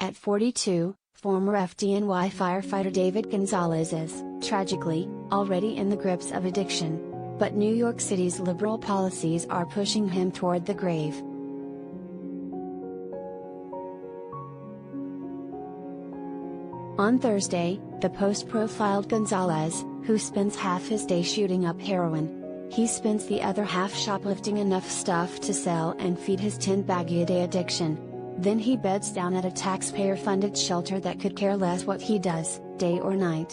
At 42, former FDNY firefighter David Gonzalez is, tragically, already in the grips of addiction. But New York City's liberal policies are pushing him toward the grave. On Thursday, the Post profiled Gonzalez, who spends half his day shooting up heroin. He spends the other half shoplifting enough stuff to sell and feed his 10-baggie-a-day addiction. Then he beds down at a taxpayer-funded shelter that could care less what he does, day or night.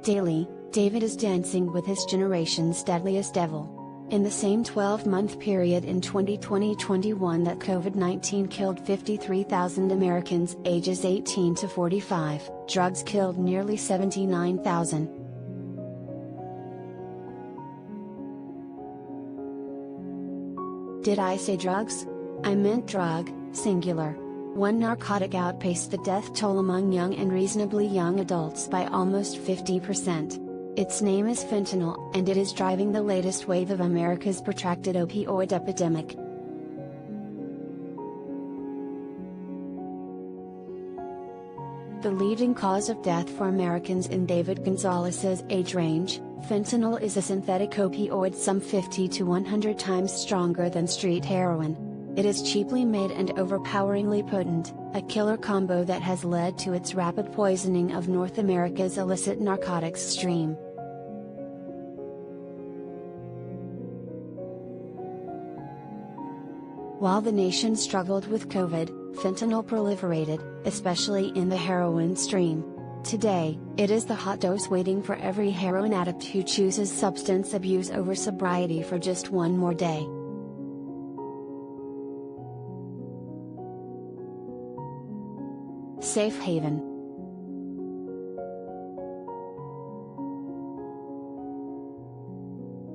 Daily, David is dancing with his generation's deadliest devil. In the same 12-month period in 2020-21 that COVID-19 killed 53,000 Americans ages 18 to 45, drugs killed nearly 79,000. Did I say drugs? I meant drug, singular. One narcotic outpaced the death toll among young and reasonably young adults by almost 50%. Its name is fentanyl, and it is driving the latest wave of America's protracted opioid epidemic. The leading cause of death for Americans in David Gonzalez's age range, fentanyl is a synthetic opioid some 50 to 100 times stronger than street heroin. It is cheaply made and overpoweringly potent, a killer combo that has led to its rapid poisoning of North America's illicit narcotics stream. While the nation struggled with COVID, fentanyl proliferated, especially in the heroin stream. Today, it is the hot dose waiting for every heroin addict who chooses substance abuse over sobriety for just one more day. Safe haven.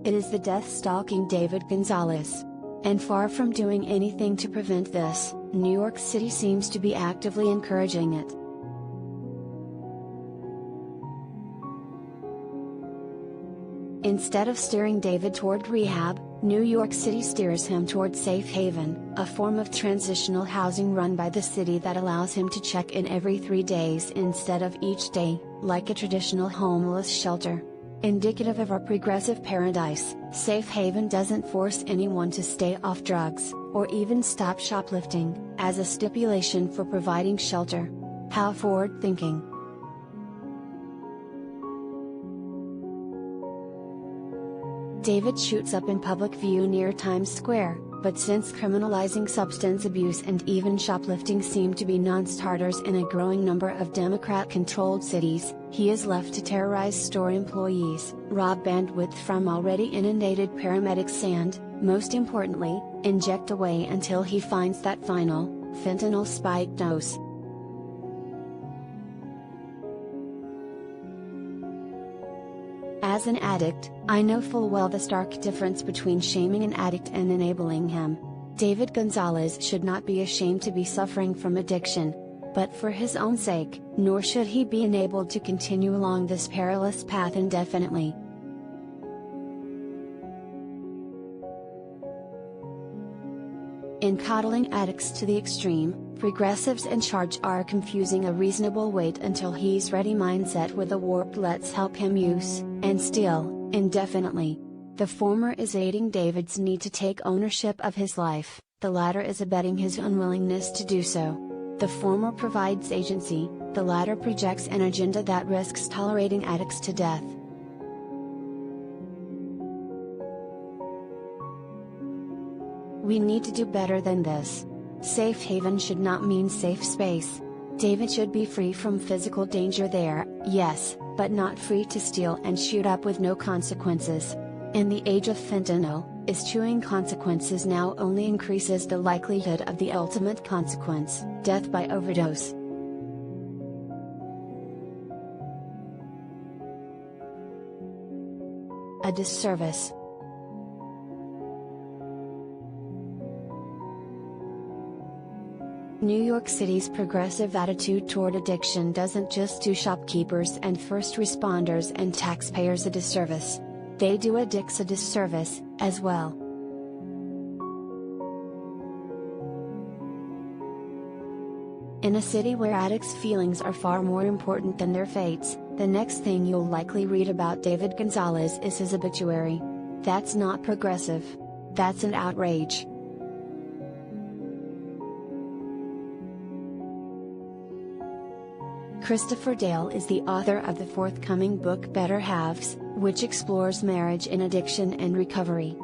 It is the death-stalking David Gonzalez. And far from doing anything to prevent this, New York City seems to be actively encouraging it. Instead of steering David toward rehab, New York City steers him toward safe haven, a form of transitional housing run by the city that allows him to check in every 3 days instead of each day, like a traditional homeless shelter. Indicative of our progressive paradise, safe haven doesn't force anyone to stay off drugs, or even stop shoplifting, as a stipulation for providing shelter. How forward-thinking. David shoots up in public view near Times Square, but since criminalizing substance abuse and even shoplifting seem to be non-starters in a growing number of Democrat-controlled cities, he is left to terrorize store employees, rob bandwidth from already inundated paramedics and, most importantly, inject away until he finds that final, fentanyl spike dose. As an addict, I know full well the stark difference between shaming an addict and enabling him. David Gonzalez should not be ashamed to be suffering from addiction. But for his own sake, nor should he be enabled to continue along this perilous path indefinitely. In coddling addicts to the extreme, progressives in charge are confusing a reasonable wait until he's ready mindset with a warped let's help him use, and steal, indefinitely. The former is aiding David's need to take ownership of his life, the latter is abetting his unwillingness to do so. The former provides agency, the latter projects an agenda that risks tolerating addicts to death. We need to do better than this. Safe haven should not mean safe space. David should be free from physical danger there, yes, but not free to steal and shoot up with no consequences. In the age of fentanyl, eschewing consequences now only increases the likelihood of the ultimate consequence, death by overdose. A disservice. New York City's progressive attitude toward addiction doesn't just do shopkeepers and first responders and taxpayers a disservice. They do addicts a disservice, as well. In a city where addicts' feelings are far more important than their fates, the next thing you'll likely read about David Gonzalez is his obituary. That's not progressive. That's an outrage. Christopher Dale is the author of the forthcoming book Better Halves, which explores marriage in addiction and recovery.